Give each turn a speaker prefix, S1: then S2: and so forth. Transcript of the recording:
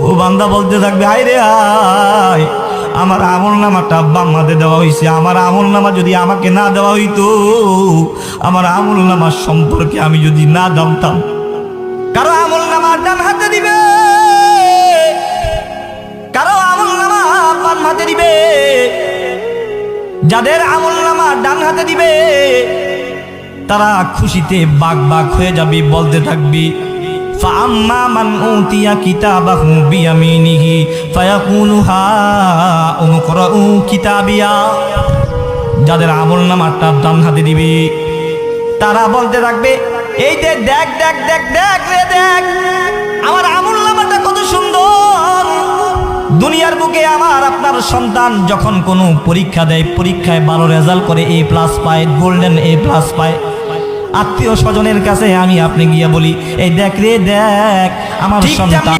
S1: ও বান্দা বলতে থাকবে, হায় রে হায়, আমার আমল নামাটা বাম হাতে দেওয়া হয়েছে। আমার আমল নামা যদি আমাকে না দেওয়া হইতো, আমার আমল নামার সম্পর্কে আমি যদি না জানতাম। কারো আমল নামা ডান হাতে দিবে, কারো আমল নামা বাম হাতে দিবে। যাদের আমল নামা ডান হাতে দিবে তারা খুশিতে বাগ বাগ হয়ে যাবে, বলতে থাকবি, فأما من أوتي كتابه بيمينه فيقول هاؤم اقرءوا كتابيا। যাদের আমল নামাটা ডান হাতে দিবে তারা বলতে থাকবে, এই দেখ দেখ দেখ দেখ দেখ রে দেখ, আমার আমল নামাটা কত সুন্দর। দুনিয়ার বুকে আমার আপনার সন্তান যখন কোনো পরীক্ষা দেয়, পরীক্ষায় ভালো রেজাল্ট করে, A+ পায়, গোল্ডেন A+ পায়, আত্মীয় স্বজনের কাছে আমি আপনি গিয়ে বলি, এই দেখ রে দেখ আমার সন্তান।